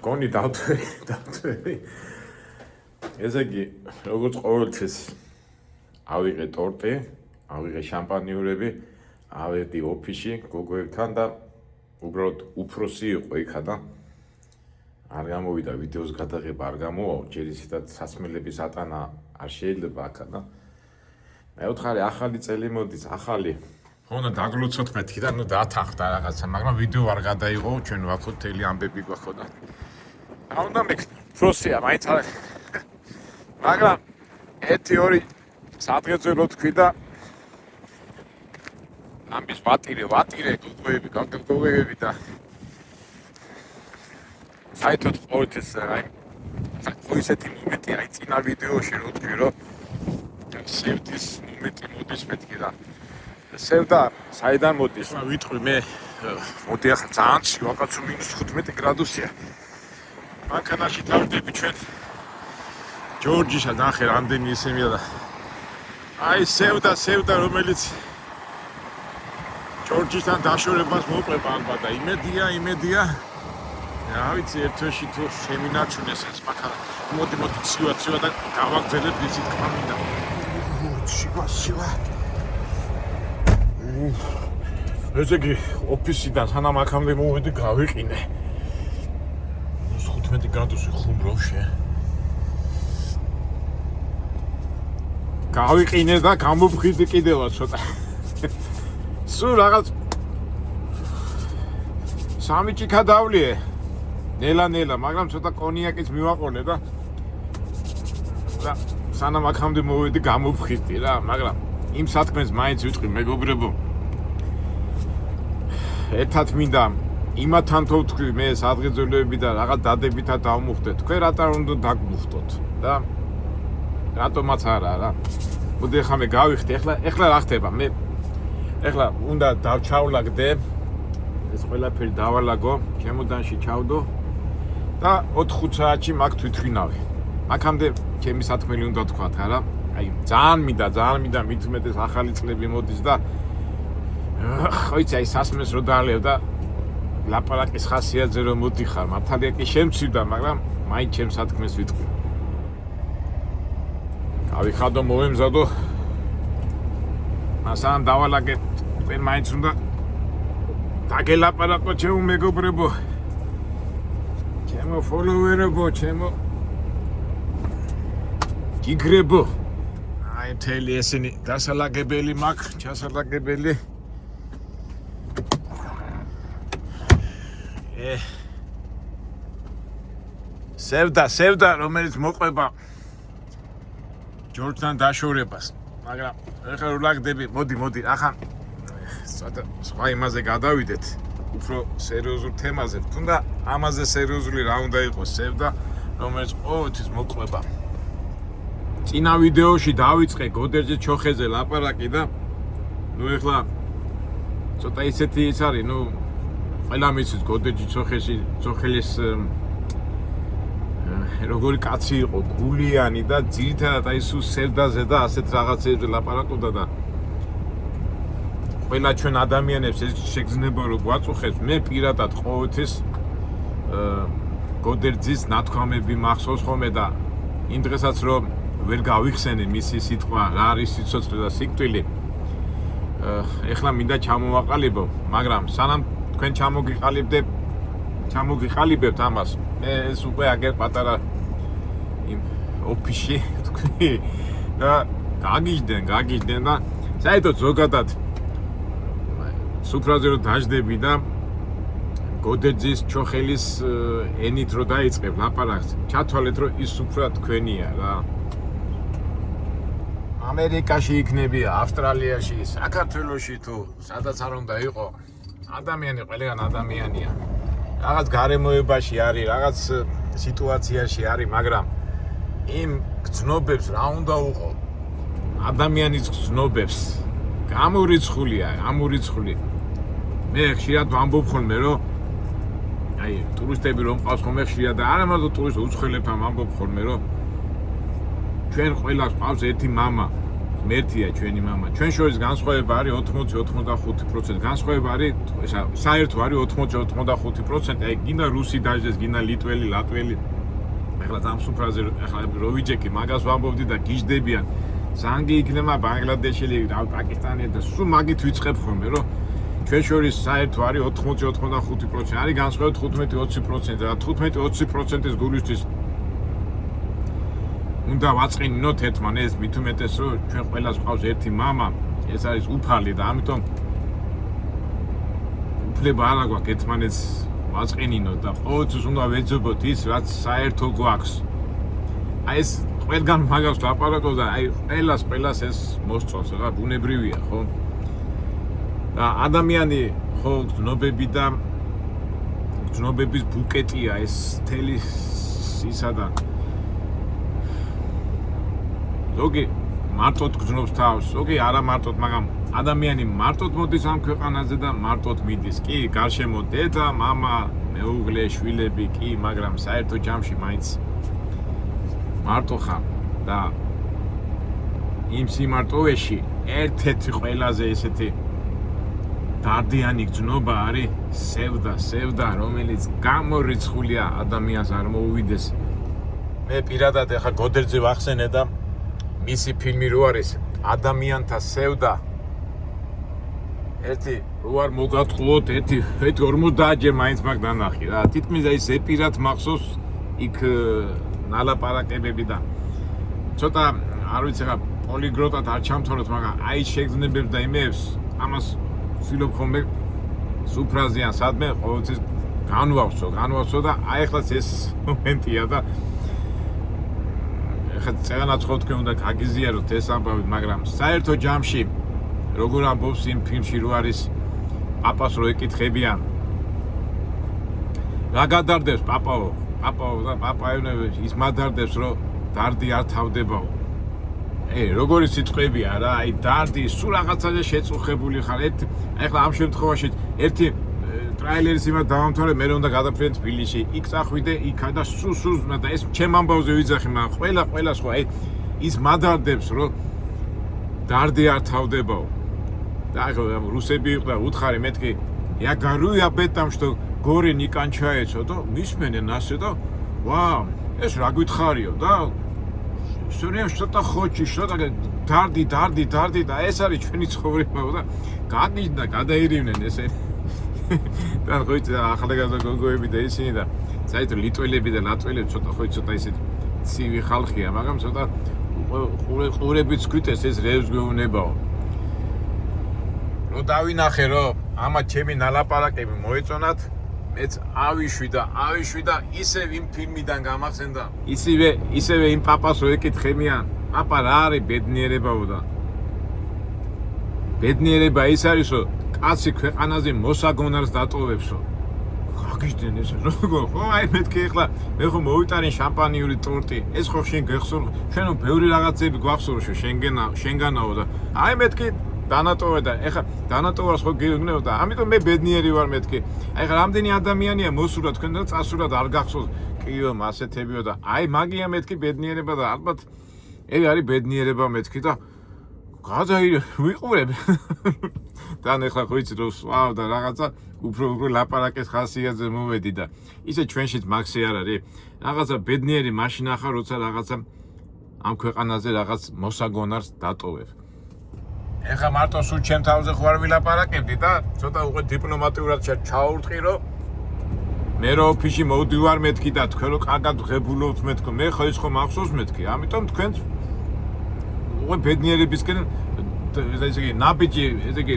კონი დავთვერი. ესე იგი, როგორც ყოველთვის ავიღე ტორტი, ავიღე შამპანიურები, ავედი ოფისში გოგოებთან და უბრალოდ უფროსი იყო იქა და არ გამოვიდა ვიდეოს გადაღება, არ გამოვაო, ჯერ ისედაც სასმელების ატანა არ შეიძლება აქა და მეოთხარი ახალი წელი მოდის, ახალი. ხონა დაგლოცოთ მეთქი და ნუ დათანხდა რაღაცა, მაგრამ ვიდეო არ გადაიღო, ჩვენ ვახოთ თელი ამბები გვახოდა. რა უნდა მეკითხო, ფროსია, მაინც არ. მაგრამ 1-2 სადღეზე რო თქვი და ამის ვატირე, გოგოები და საერთოდ ყოველთვის აი ისეთი მომენტი აი წინა ვიდეოში რო თქვი რომ სევდის მომენტი მოდის მეთქი და სევდა საიდან მოდის? ვიტყვი მე მოდი ახლა ძალიან ცივაკაცო -15 გრადუსია. მანქანაში დავდები ჩვენ ჯორჯიშა ნახე რამდენი ისემია და აი სევდა რომელიც ჯორჯისთან დაშორებას მოყვება ალბათ და იმედია რა ვიცი ერთში თუ შემინაჩუნეს ეს მანქანა მოდი ცივა და გავაგზავნებ ისიც თქმა მინდა ცივა ესე იგი ოფისიდან სანამ აქამდე მოვედი გავიყინე 15 გრადუსი ხუმროვშე გავიყინე და გამოფხიზდი კიდევაც ცოტა სულ რაღაც სამი ჭიქა დავლიე ნელა, მაგრამ ცოტა კონიაკიც მივაყოლე და სანამ აქამდე მოვედი გამოფხიზდი რა, მაგრამ იმ სათქმეს მაინც ვიტყვი მეგობრებო ერთად მინდა იმათთან თუ თქვი მე სადღეძელოები და რაღაც დადებითად დავმუხდეთ თქვენ რატო უნდა დაგმუხტოთ და რატომაც არა რა მოდი ახლა მე გავიხდი ახლა რა ხდება მე ახლა უნდა დავჩავლაგდე ეს ყველაფერი დავალაგო ჩემოდანში ჩავდო და 4-5 საათში მაგ თვითვინავი აქამდე ჩემი სათქმელი უნდა თქვათ არა აი ძალიან მინდა მით უმეტეს ახალი წლები მოდის და ხოიცი აი სასმელს რო დაალევ და ლაპარაკის ხასიათზე რომ მოდიხარ მართალია კი შემცვიდა მაგრამ მაინც ჩემს სათქმეს ვიტყვი გავიხადო მოვემზადო მასან დავალაგე თქვენ მაინც უნდა დაგელაპარაკო ჩემო მეგობრებო ჩემო ფოლოვერებო ჩემო გიგრებო აი მთელი ესენი დასალაგებელი მაქვს ჩასალაგებელი სევდა რომელიც მოყვება ჯორჯთან დაშორებას მაგრამ ეხლა რო ლაგდები მოდი ახლა სხვა იმაზე გადავიდეთ უფრო სერიოზულ თემაზე თუნდა ამაზე სერიოზული რა უნდა იყოს სევდა რომელიც ყოველთვის მოყვება წინა ვიდეოში დავიწყე გოდერძი ჩოხეზე ლაპარაკი და ნუ ეხლა ცოტა ისეთი ის არის ნუ ყველა მიცის გოდერძი ჩოხელის როგორი კაცი იყო გულიანი და ძირითადად აი სულ სევდაზე და ასეთ რაღაცებზე ლაპარაკობდა და ყველა ჩვენ ადამიანებს ეს შეგრძნება რომ გვაწუხებს მე პირადად ყოველთვის გოდერძის ნათქვამები მახსოვს ხოლმე და იმ დღესაც რომ ვერ გავიხსენე მისი სიტყვა რა არის სიცოცხლე და სიკვდილი ეხლა მინდა ჩამოვაყალიბო მაგრამ სანამ თქვენ ჩამოგიყალიბებთ ამას მე ეს უკვე აგერ პატარა იმ ოფისში თქვი და გაგიჟდენ და საერთოდ ზოგადად სუფრაზე რომ დაждები და გოდერძის ჩოხელის ენით რო დაიწყებ ლაპარაკს ჩათვალეთ რომ ის სუფრა თქვენია რა ამერიკაში იქნები ავსტრალიაში საქართველოში თუ სადაც არ უნდა იყო ადამიანი ყველგან ადამიანია რაღაც გარემოებაში არის რაღაც სიტუაციაში არის მაგრამ იმ გრძნობებს რა უნდა უყო ადამიანის გრძნობებს გამორიცხული მე ხშირად ვამბობ ხოლმე რომ აი ტურისტები რომ ყავს ხოლმე ხშირად და არა მარტო ტურისტ უცხოელებთან ვამბობ ხოლმე რომ ჩვენ ყველას ყავს ერთი მამა ღმერთია ჩვენი мама. ჩვენ შორის განსხვავება არის 80-85%. განსხვავება არის საერთო არის 80-85%. აი გინდა რუსი დაждდეს, გინდა ლიტველი, ლატველი. ახლა ამ სუფრაზე ახლა რო ვიჯექი, მაგას ვამბობდი და გიждდებიან. ზანგი იქნება ბანგლადეშელი, პაკისტანი და სულ მაგით ვიწყებ ხოლმე, რომ ჩვენ შორის საერთო არის 80-85%. არის განსხვავება 15-20%. და 15-20%-ის გულისთვის უნდა ვაწყინოთ ერთმანეთს, მით უმეტეს რომ ჩვენ ყველას ყავს ერთი мама, ეს არის უფალი და ამიტომ უფლება არ აქვს ერთმანეთს ვაწყინინოთ და ყოველთვის უნდა ვეძებოთ ის, რაც საერთო გვაქვს. აი ეს ყველგან მაგას ლაპარაკობ და აი ყველას ეს მოსწონს, რა ბუნებრივია, ხო? და ადამიანი ხო გზნობები და გზნობების ბუკეტია ეს თელი ისა და ზოგი მარტოდ გზნობს თავს, ზოგი არა მარტოდ, მაგრამ ადამიანი მარტოდ მოდის ამ ქვეყანაზე და მარტოდ მიდის. კი, გარშემო დედა, мама, მეუღლე, შვილები, კი, მაგრამ საერთო ჯამში მაინც მარტო ხარ და იმ სიმარტოვეში ერთ-ერთი ყველაზე ესეთი დარდიანი გზნობა არის სევდა, რომელიც გამორიცხულია ადამიანს არ მოუვიდეს. მე პირადად ახლა გოდერძე ვახსენე და მისი ფილმი რო არის ადამიანთა სევდა. ერთი რო არ მოგატყუოთ, ერთი 50-ჯერ მაინც მაგ დანახი რა. თითქმის აი ზეპირად მახსოვს იქ ნალაპარაკებები და ცოტა არ ვიცი რა პოლიგლოტად არ ჩამთვალოთ, მაგრამ აი შეგრძნებებს და იმეებს ამას ვცდილობ ხოლმე სუფრაზიან სადმე ყოველთვის განვავსო და აი ახლაც ეს მომენტია და ეხლა წერანაც ხო თქვენ უნდა გაგიზიაროთ ეს ამბავი, მაგრამ საერთო ჯამში როგორ ამბობს იმ ფილმში რო არის პაპას რო ეკითხებიან რა გადარდებს პაპაო და პაპაევნებს ის მადარდებს რომ დარდი არ თავდებაო. როგორი სიტყვებია რა, აი დარდი სულ რაღაცაზე შეწუხებული ხარ. ეხლა ამ შემთხვევაში ერთი ტრაილერის იმად დავამთავრე, მე უნდა გადავფრენ თბილისში, იქ წახვიდე, იქა და სულ და ეს ჩემ ამბავზე ვიძახი, მაგრამ ყველას ხო აი ის მადარდებს რომ დარდი არ თავდებაო. და ახლა რუსები იყო და უთხარი მეთქი я говорю об этом, что горе не кончается, да, მისმენენ ასე და ვა, ეს რა გითხარიო და Сюрем что-то хочешь, что-то დარდი და ეს არის ჩვენი ცხოვრება და გადიჯდა, გადაირივნენ ესე. და ხო იცი ახალგაზრდა გოგოები და ისინი და საერთოდ ლიტველები და ლატველები ცოტა ისეთი ცივი ხალხია, მაგრამ ცოტა ყურებიც გვიტეს ეს რევს გვეუბნებაო. რო დავინახე რომ ამა ჩემი ნალაპარაკები მოეწონათ, მეც ავიშვი და ისევ იმ ფილმიდან გამახსენდა. ისევე იმ პაპას რო ეკითხებიან, პაპა რა არის ბედნიერებაო და ბედნიერება ის არის რომ კაცი ქვეყანაზე მოსაგონარს დატოვებსო. გაგიჟდნენ ეს როგორ ხო აი მეთქი ახლა მე ხო მოვიტანე შამპანიური ტორტი, ეს ხო შენ გეხსოვს, შენ ბევრი რაღაცები გვახსოვს შენგანაო და აი მეთქი დანატოვე და ეხლა დანატოვას ხო გიგნევ და ამიტომ მე ბედნიერი ვარ მეთქი. აი ხა რამდენი ადამიანია მოსურა თქვენ და წასურა და არ გახსოვს კიო მასეთებიო და აი მაგია მეთქი ბედნიერება და ალბათ არის ბედნიერება მეთქი და ვიყურებ. თან ეხლა ხო იცი რომ სვავ და რაღაცა უფრო ლაპარაკის ხასიათზე მოვედი და ისე ჩვენშიც მაქსი არ არის. რაღაცა ბედნიერი მაშინ ახარ როცა რაღაცა ამ ქვეყანაზე რაღაც მოსაგონარს დატოვებ. ეხლა მარტო სულ ჩემ თავზე ხო არ ვილაპარაკებდი და ცოტა უკვე დიპლომატიურად ჩაურტყი რომ მე რო ოფისში მოვდივარ მეთქი და თქვენ რო კარგად ღებულობთ მეთქო, მე ხო ის ხო მახსოვს მეთქი, ამიტომ თქვენ უკვე ბედნიერებისკენ ესე იგი ნაბიჯი ესე იგი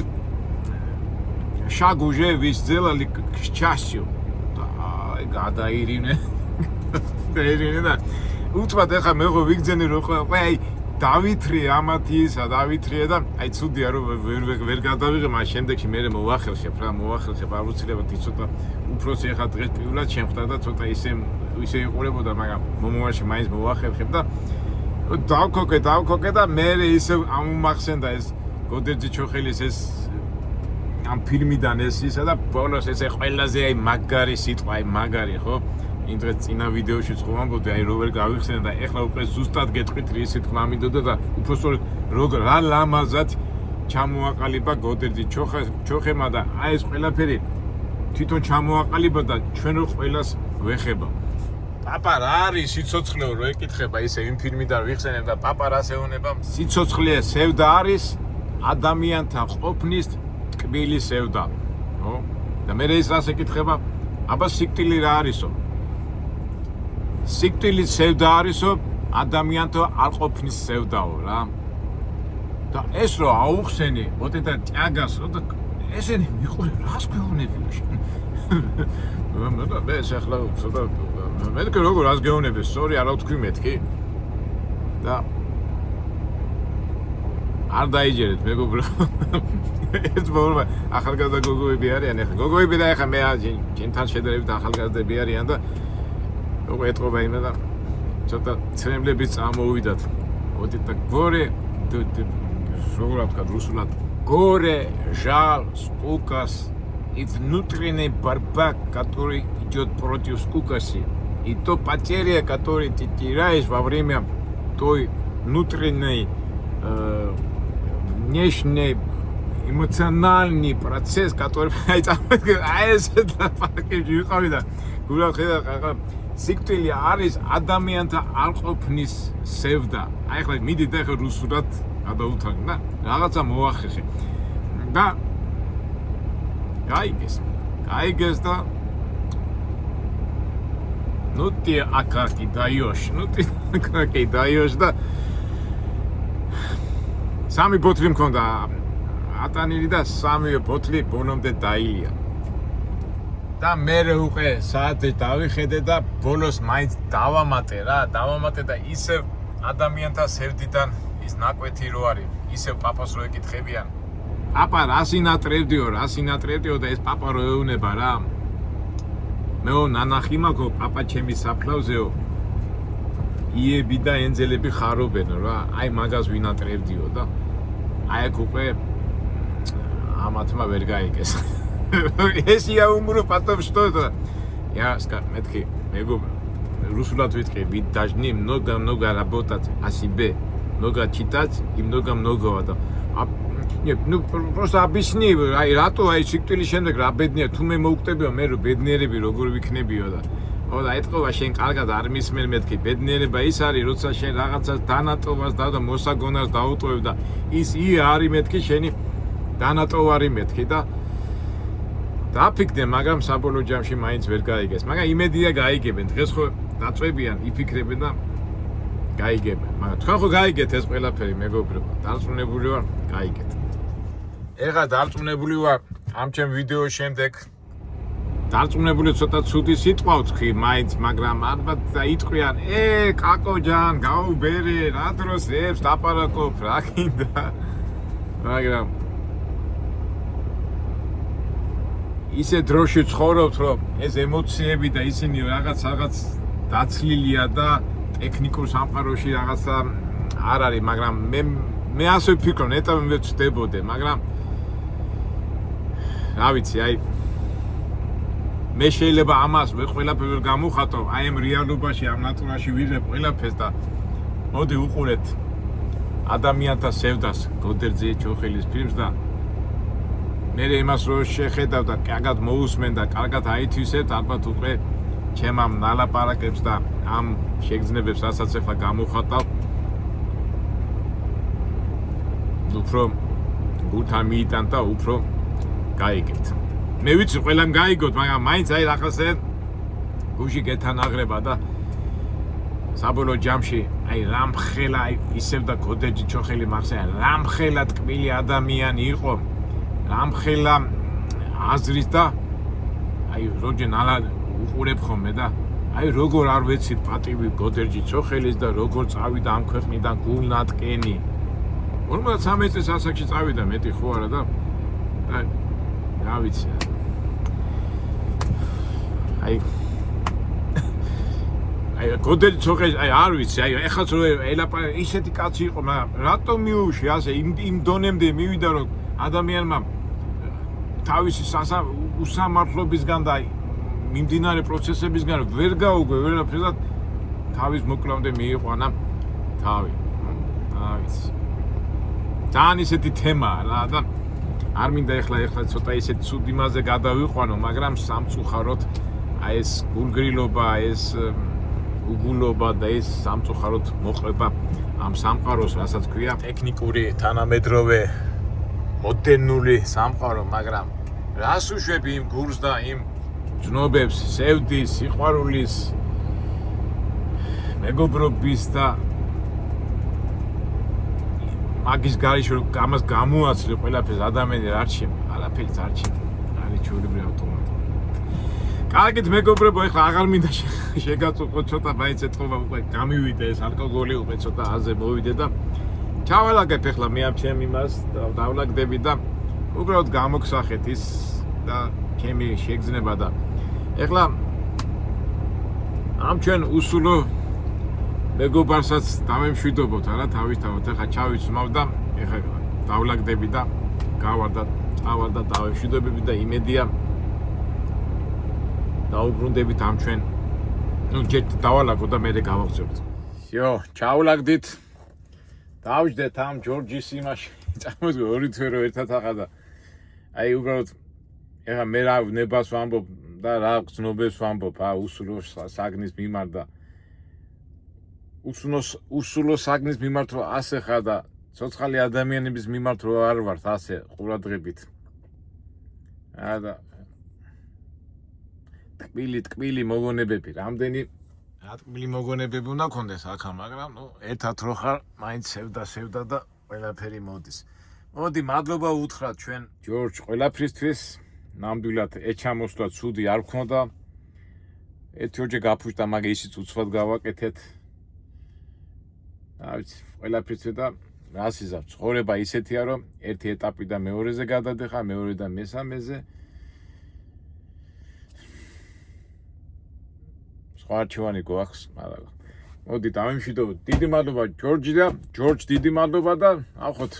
შაგუჟე ვის ძელალი счастью და აი გადაირინე და უთმად ეხლა მე ხო ვიგძენი რომ ხო აი დავითრიე ამათი ისა დავითრიე და აი ცუდია რომ ვერ გადავიღე, მაგრამ შემდეგში მე მოვახერხებ არ უცილებლად ცოტა უფროსი ეხლა დღეს პირველად შემხვდა და ცოტა ისე იყურებოდა, მაგრამ მომავალში მაინც მოვახერხებ და დავქოკე და მე ისე ამომახსენდა ეს გოდერძი ჩოხელის ეს ამ ფილმიდან ეს ისა და ბოლოს ესე ყველაზე აი მაგარი სიტყვა, აი მაგარი ხო იმ დღეს წინა ვიდეოში ვამბობდი, აი რო ვერ გავიხსენე და ეხლა უკვე ზუსტად გეტყვით რისი თქმა მინდოდა და უბრალოდ როგორ რა ლამაზად ჩამოაყალიბა გოდერძი ჩოხემა და აი ეს ყველაფერი თვითონ ჩამოაყალიბა და ჩვენ რო ყველას გვეხება. პაპა რა არის სიცოცხლეო რო ეკითხება ისე იმ ფილმიდან ვიხსენებ და პაპა რას ეუბნება? სიცოცხლე სევდა არის ადამიანთა ყოფნის ტკბილი სევდა. ხო? და მე ეს რას ეკითხება? აბა სიკვდილი რა არისო? სიკვდილი სევდა არისო ადამიანთა არ ყოფნის სევდაო რა. და ეს რო აუხსენი, ოდე და ჭაგას, ოდე ესენი მიყურე რას გვეუბნები? მე ახლა ცოტა მე როგორ რას გეუბნები? სწორი არა ვთქვი მეთქი. და არ დაიჯერეთ მეგობრო. ეს ბორმა ახალგაზრდა გოგოები არიან ახლა. გოგოები და ახლა მე ჩემთან შედარებით ახალგაზრდები არიან და უკვე ეთყობა იმედა და ცოტა ცრემლების წამოვიდათ. ოდით და გორე როგორ ვთქვა რუსულად горе, жаль, скукость и внутренний борьба, который идет против скукости. И то потеря, которую ты теряешь во время той внутренней, внешней, эмоциональный процесс, который... სიკვდილი არის ადამიანთა არ ყოფნის სევდა. აი ხლა მიდით ახლა რუსულად გადავუთანხმ და რაღაცა მოახერხე. და გაიგეს და ну ты акаки даешь. Ну ты акаки даешь და სამი ბოთლი მქონდა ატანილი და სამივე ბოთლი ბონომდე დაილია. და მე უკვე საათი დავიხედე და ბოლოს მაინც დავამატე და ისევ ადამიანთა სევდიდან ის ნაკვეთი რო არის, ისევ პაპას რო ეკითხებიან. პაპა რა სინატრევდიო და ეს პაპა რო ეუბნება რა. მეო ნანახი მაქვს პაპა ჩემი საფლავზეო. იები და ენძელები ხარობენ რა. აი მაგას ვინატრევდიო და აი აქ უკვე ამათმა ვერ გაიგეს. Если я умру, потом что это? Я скажу, русулат витки, ведь должны много работать о себе, много читать и много вода. Нет, ну просто объясни, ай рато, ай сиკვდილი შემდეგ რა ბედნია, თუ მე მოვკვდებიო, მე რო ბედნიერები როგორ ვიქნებიო და. და ეთქობა შენ კარგად არ მისმენ მეთქი, ბედნიერება ის არის, როცა შენ რაღაცას დანატოვას და მოსაგონას დაუტოვებ და ის არის მეთქი შენი დანატოვარი მეთქი და დაფიქრე, მაგრამ საბოლოო ჯამში მაინც ვერ გაიგეს. მაგრამ იმედია გაიგებენ. დღეს ხო დაწვებიან, იფიქრებენ და გაიგებენ. მაგრამ თქვენ ხო გაიგეთ ეს ყველაფერი, მეგობრებო. დარწმუნებული ვარ, გაიგეთ. ეხლა დარწმუნებული ვარ ამ ჩემ ვიდეოს შემდეგ. დარწმუნებული ცოტა ცუდი სიტყვა ვთქვი მაინც, მაგრამ ალბათ დაიტყვიან, კაკოჯან, გაუბერე, რა დროს ებს დაპარაკობ, რა გინდა. მაგრამ ისე დროში ცხოვრობთ, რომ ეს ემოციები და ისინი რაღაც დაცლილია და ტექნიკურ სამყაროში რაღაცა არ არის, მაგრამ მე ასე ვფიქრობ, ნეტა მე ვწდებოდე, მაგრამ რა ვიცი, აი მე შეიძლება ამას მე ყველაფერს ვერ გამოვხატო, აი ამ რეალობაში, ამ ნატურაში ვიღებ ყველაფერს და მოდი უყურეთ ადამიანთა სევდას გოდერძი ჩოხელის ფილმს და მე იმას რო შეხედავ და კარგად მოусმენ და კარგად აითვისებთ, ალბათ უკვე ჩემ ამ ნალაპარაკებს და ამ შეგრძნებებს, რასაც ახლა გამოვხატავ, უფრო გულთან მიიტან და უფრო გაიგეთ. მე ვიცი ყველამ გაიგოთ, მაგრამ მაინც აი რაღაცე გუში გეთანაღრება და საბოლოო ჯამში აი რამხელა ისევ და გოდერძი ჩოხელი მახსენე, რამხელა ტკბილი ადამიანი იყო. რამხელა აზრის და აი როჯენ ალა უყურებ ხოლმე და აი როგორ არ ვეცით პატივი გოდერძი ჩოხელის და როგორ წავიდა ამ ქვეყნიდან გულნატკენი 53 წელს ასაკში წავიდა მეტი ხო არა და აი რა ვიცი აი გოდერძი ჩოხელი აი არ ვიცი აი ეხაც რო ელაპარაკე ისეთი კაცი იყო მაგრამ რატომ მიუში ასე იმ დონემდე მივიდა რომ ადამიანმა თავისი უსამართლობისგან და მიმდინარე პროცესებისგან ვერ გაუგვე ვერაფერს და თავის მოკლამდე მიიყვანა თავი. ძალიან ისეთი თემაა რა და არ მინდა ეხლა ცოტა ისეთ ცუდ იმაზე გადავიყვანო, მაგრამ სამწუხაროდ აი ეს გულგრილობა, ეს უგულობა და ეს სამწუხაროდ მოყრება ამ სამყაროს, რასაც ქვია ტექნიკური, თანამედროვე, მოდერნული სამყარო, მაგრამ რას უშვები იმ გულს და იმ ძნობებს, სევდის, სიყვარულის, მეგობრობის და მაგის გარეშე ამას გამოაცლე ყველაფერს ადამიანი არ ჩემი, არაფერიც არ ჩემი. არის ჩვეულებრივი ავტომატი. კარგით მეგობრებო, ეხლა აღარ მინდა შეგაწუხოთ ცოტა მაინც ეთქობა უკვე გამივიდე ეს ალკოგოლი უკვე ცოტა აზე მოვიდე და ჩავალაგებ ეხლა მე ამ ჩემ იმას და დავლაგდები და უბრალოდ გამოგსახეთ ის და ჩემი შეგრძნება და ეხლა ამ ჩვენ უსულო მეგობარსაც დავემშვიდობოთ არა თავისთავად ეხლა ჩავიცმავ და ეხლა დავლაგდები და გავარ და დავემშვიდობები და იმედია დაუბრუნდებით ამ ჩვენ ჯერ დავალაგო და მე გავახსენებთ. იო, ჩავლაგდით. დავждეთ ამ ჯორჯის იმაში. წამოდი ორი თვე რო ერთად აღადა. აი უბრალოდ ეხლა მე რა ნებას ვამბობ და რა გზნობებს ვამბობ, უსულო საგნის მიმართ და უსულო საგნის მიმართ რო ასე ხარ და ცოცხალი ადამიანების მიმართ რო არ ვართ ასე ყურადღებით. და ტკბილი მოგონებები, რამდენი ტკბილი მოგონებები უნდა გქონდეს ახლა, მაგრამ ერთად რო ხარ, მაინც სევდა და ყველაფერი მოდის. მოდი, მადლობა უთხრათ ჩვენ ჯორჯ ყველაფრისთვის. ნამდვილად ეჩამოსვლა ცუდი არ გქონდა. ერთიორჯერ გაფუჭდა, მაგრამ ისიც უცბად გავაკეთეთ. ავიც ყველაფრისთვის და რას იზამ, ცხოვრება ისეთია, რომ ერთი ეტაპი და მეორეზე გადადეხა, მეორე და მესამეზე. არჩევანი გვაქვს, მაგრამ მოდი დავიმშვიდობოთ. დიდი მადლობა ჯორჯ, დიდი მადლობა და ახოთ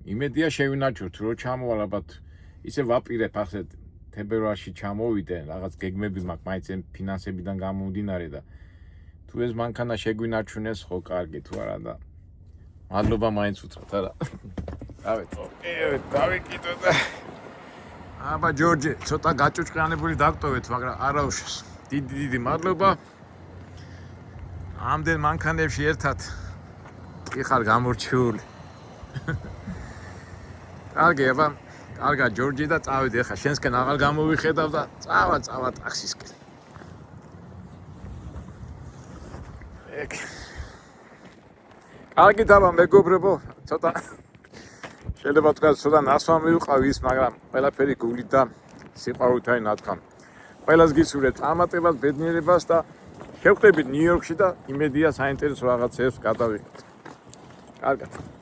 იმედია შევინარჩუნოთ, რომ ჩამოვალ ალბათ ისე ვაპირებ ახლა თებერვალში ჩამოვიდე, რაღაც გეგმები მაქვს მაინც ფინანსებიდან გამომდინარე და თუ ეს მანქანა შეგვინარჩუნეს, ხო კარგი თუ არა და მადლობა მაინც უთხრათ არა. დავიკიდო და აბა ჯორჯი, ცოტა გაჭუჭყიანებული დაგტოვეთ, მაგრამ არა უშავს. დიდი მადლობა. ამდენ მანქანებში ერთად კი ხარ გამორჩეული. კარგი, აბა, კარგა ჯორჯი და წავედი ახლა შენსკენ აღარ გამოვიხედავ და წავა ტაქსისკენ. კარგი დაბა მეგობრებო, ცოტა შეიძლება თქვა ცოტა ნასვა მივყავ ის, მაგრამ ყველაფერი გულით და სიყვარულით არის ნათქვამი. ყველას გისურვებთ წარმატებას, ბედნიერებას და შევხვდებით ნიუ-იორკში და იმედია საინტერესო რაღაცებს გადავიღებთ. კარგად.